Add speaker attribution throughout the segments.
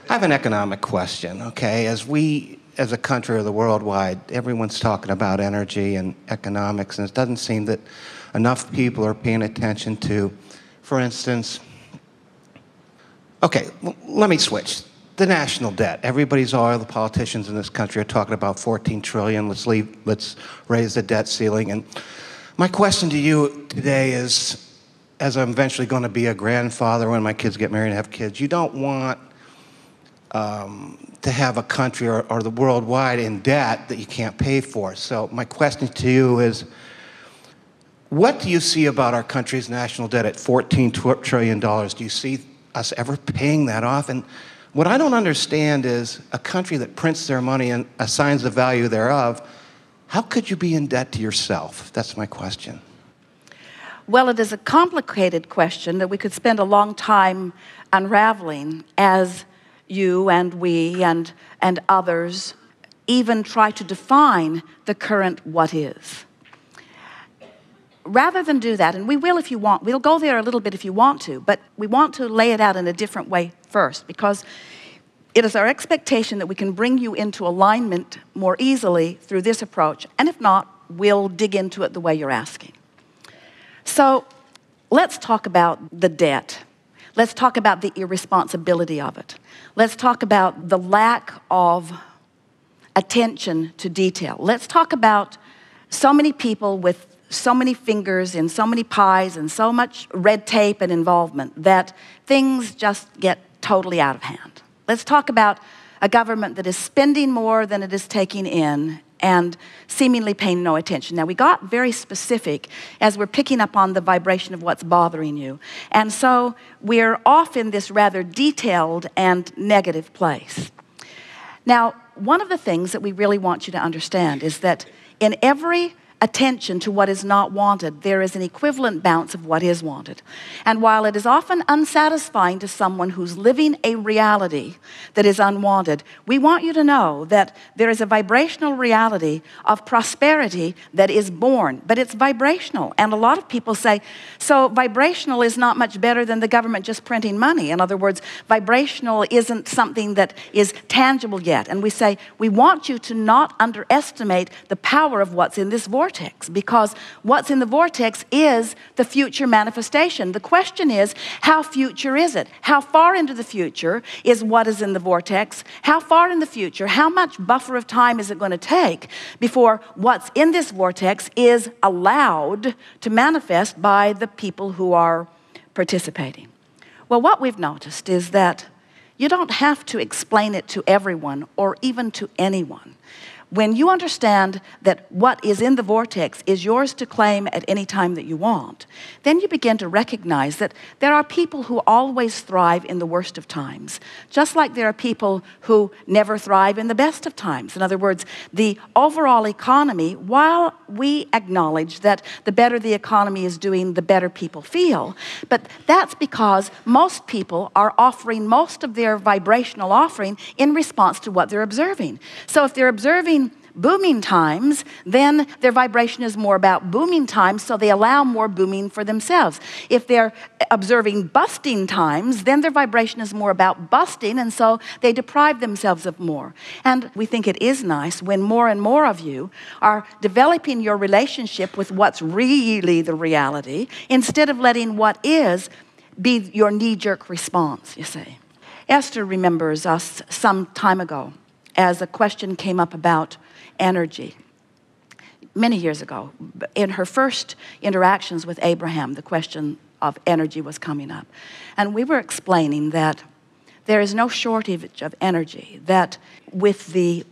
Speaker 1: I have an economic question, okay? As a country or the worldwide, everyone's talking about energy and economics, and it doesn't seem that enough people are paying attention to, for instance, okay, let me switch. The national debt. All the politicians in this country are talking about 14 trillion. Let's raise the debt ceiling. And my question to you today is, as I'm eventually going to be a grandfather when my kids get married and have kids, you don't want to have a country or the worldwide in debt that you can't pay for. So my question to you is, what do you see about our country's national debt at $14 trillion? Do you see us ever paying that off? And what I don't understand is a country that prints their money and assigns the value thereof, how could you be in debt to yourself? That's my question.
Speaker 2: Well, it is a complicated question that we could spend a long time unraveling as you and we and others even try to define the current what is. Rather than do that, and we will if you want, we'll go there a little bit if you want to, but we want to lay it out in a different way first, because it is our expectation that we can bring you into alignment more easily through this approach, and if not, we'll dig into it the way you're asking. So let's talk about the debt. Let's talk about the irresponsibility of it. Let's talk about the lack of attention to detail. Let's talk about so many people with so many fingers in so many pies and so much red tape and involvement that things just get totally out of hand. Let's talk about a government that is spending more than it is taking in and seemingly paying no attention. Now, we got very specific as we're picking up on the vibration of what's bothering you. And so we're off in this rather detailed and negative place. Now, one of the things that we really want you to understand is that in every attention to what is not wanted, there is an equivalent bounce of what is wanted. And while it is often unsatisfying to someone who's living a reality that is unwanted, we want you to know that there is a vibrational reality of prosperity that is born, but it's vibrational. And a lot of people say, so vibrational is not much better than the government just printing money. In other words, vibrational isn't something that is tangible yet. And we say, we want you to not underestimate the power of what's in this vortex, because what's in the vortex is the future manifestation. The question is, how future is it? How far into the future is what is in the vortex? How far in the future, how much buffer of time is it going to take before what's in this vortex is allowed to manifest by the people who are participating? Well, what we've noticed is that you don't have to explain it to everyone or even to anyone. When you understand that what is in the vortex is yours to claim at any time that you want, then you begin to recognize that there are people who always thrive in the worst of times, just like there are people who never thrive in the best of times. In other words, the overall economy, while we acknowledge that the better the economy is doing, the better people feel, but that's because most people are offering most of their vibrational offering in response to what they're observing. So if they're observing booming times, then their vibration is more about booming times, so they allow more booming for themselves. If they're observing busting times, then their vibration is more about busting, and so they deprive themselves of more. And we think it is nice when more and more of you are developing your relationship with what's really the reality, instead of letting what is be your knee-jerk response, you see. Esther remembers us some time ago as a question came up about energy. Many years ago, in her first interactions with Abraham, the question of energy was coming up. And we were explaining that there is no shortage of energy, that with the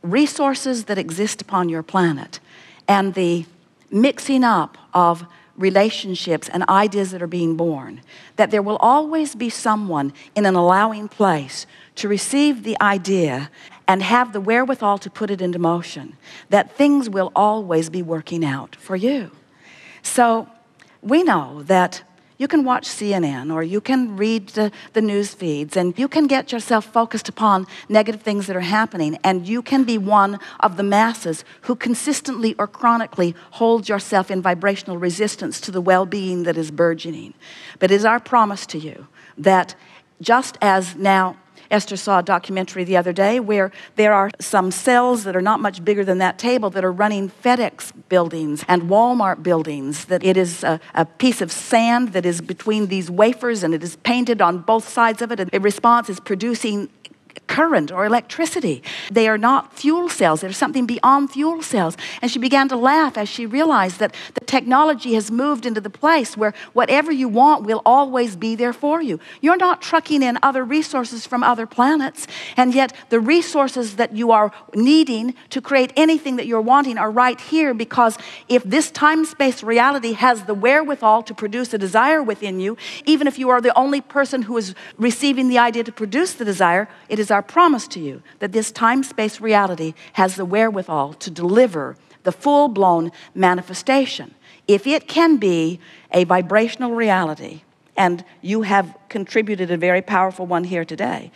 Speaker 2: resources that exist upon your planet and the mixing up of relationships and ideas that are being born, that there will always be someone in an allowing place to receive the idea and have the wherewithal to put it into motion, that things will always be working out for you. So we know that you can watch CNN or you can read the news feeds and you can get yourself focused upon negative things that are happening, and you can be one of the masses who consistently or chronically hold yourself in vibrational resistance to the well-being that is burgeoning. But it is our promise to you that just as now Esther saw a documentary the other day where there are some cells that are not much bigger than that table that are running FedEx buildings and Walmart buildings, that it is a piece of sand that is between these wafers and it is painted on both sides of it, and a response is producing current or electricity. They are not fuel cells. There's something beyond fuel cells. And she began to laugh as she realized that the technology has moved into the place where whatever you want will always be there for you. You're not trucking in other resources from other planets, and yet the resources that you are needing to create anything that you're wanting are right here, because if this time-space reality has the wherewithal to produce a desire within you, even if you are the only person who is receiving the idea to produce the desire, it is our promise to you that this time-space reality has the wherewithal to deliver the full-blown manifestation. If it can be a vibrational reality, and you have contributed a very powerful one here today,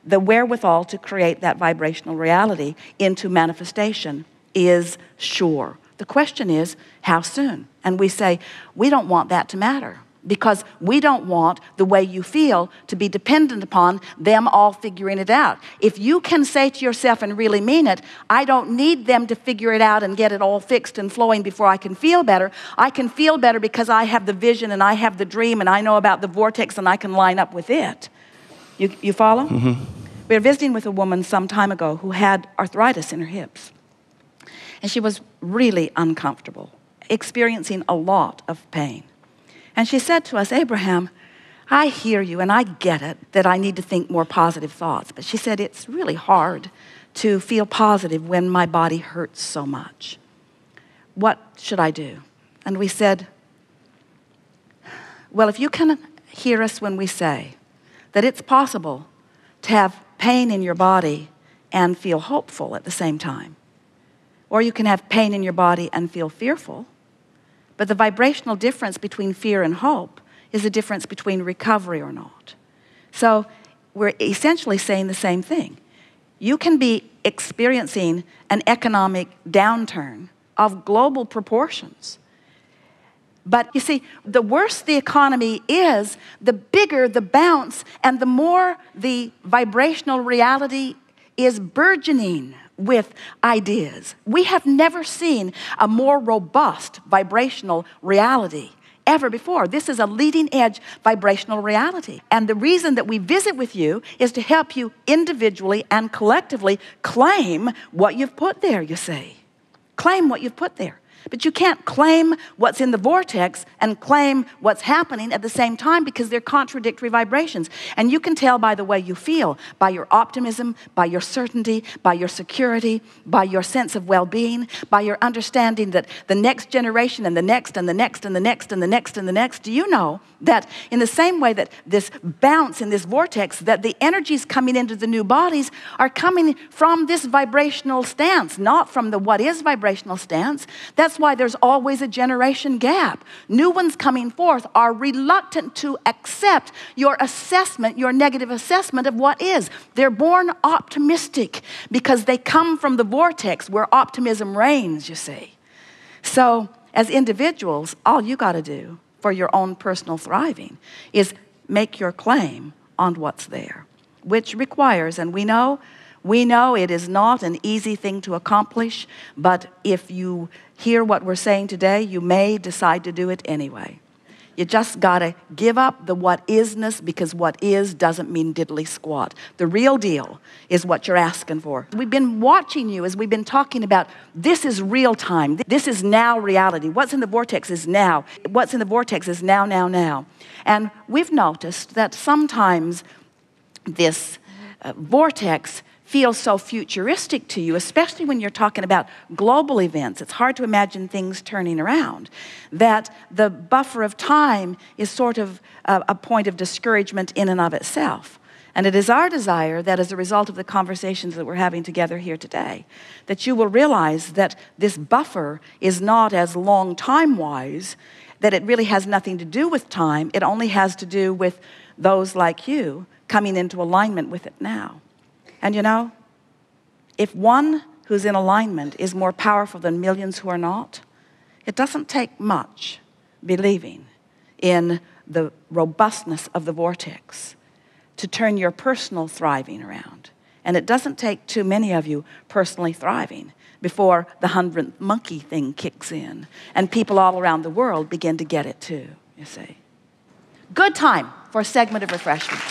Speaker 2: the wherewithal to create that vibrational reality into manifestation is sure. The question is, how soon? And we say, we don't want that to matter, because we don't want the way you feel to be dependent upon them all figuring it out. If you can say to yourself and really mean it, I don't need them to figure it out and get it all fixed and flowing before I can feel better. I can feel better because I have the vision and I have the dream and I know about the vortex and I can line up with it. You follow? Mm-hmm. We were visiting with a woman some time ago who had arthritis in her hips. And she was really uncomfortable, experiencing a lot of pain. And she said to us, Abraham, I hear you and I get it that I need to think more positive thoughts. But she said, it's really hard to feel positive when my body hurts so much. What should I do? And we said, well, if you can hear us when we say that it's possible to have pain in your body and feel hopeful at the same time, or you can have pain in your body and feel fearful, but the vibrational difference between fear and hope is the difference between recovery or not. So we're essentially saying the same thing. You can be experiencing an economic downturn of global proportions. But you see, the worse the economy is, the bigger the bounce and the more the vibrational reality is burgeoning with ideas. We have never seen a more robust vibrational reality ever before. This is a leading edge vibrational reality. And the reason that we visit with you is to help you individually and collectively claim what you've put there, you see. Claim what you've put there. But you can't claim what's in the vortex and claim what's happening at the same time, because they're contradictory vibrations. And you can tell by the way you feel, by your optimism, by your certainty, by your security, by your sense of well-being, by your understanding that the next generation and the next and the next and the next and the next and the next. Do you know that in the same way that this bounce in this vortex, that the energies coming into the new bodies are coming from this vibrational stance, not from the what is vibrational stance? That's why there's always a generation gap. New ones coming forth are reluctant to accept your assessment, your negative assessment of what is. They're born optimistic because they come from the vortex where optimism reigns, you see. So as individuals, all you got to do for your own personal thriving is make your claim on what's there, which requires, and we know it is not an easy thing to accomplish, but if you hear what we're saying today, you may decide to do it anyway. You just got to give up the what isness, because what is doesn't mean diddly squat. The real deal is what you're asking for. We've been watching you as we've been talking about this is real time. This is now reality. What's in the vortex is now. What's in the vortex is now, now, now. And we've noticed that sometimes this vortex feels so futuristic to you, especially when you're talking about global events. It's hard to imagine things turning around. That the buffer of time is sort of a point of discouragement in and of itself. And it is our desire that as a result of the conversations that we're having together here today, that you will realize that this buffer is not as long time-wise, that it really has nothing to do with time. It only has to do with those like you coming into alignment with it now. And you know, if one who's in alignment is more powerful than millions who are not, it doesn't take much believing in the robustness of the vortex to turn your personal thriving around. And it doesn't take too many of you personally thriving before the 100th monkey thing kicks in and people all around the world begin to get it too, you see. Good time for a segment of refreshment.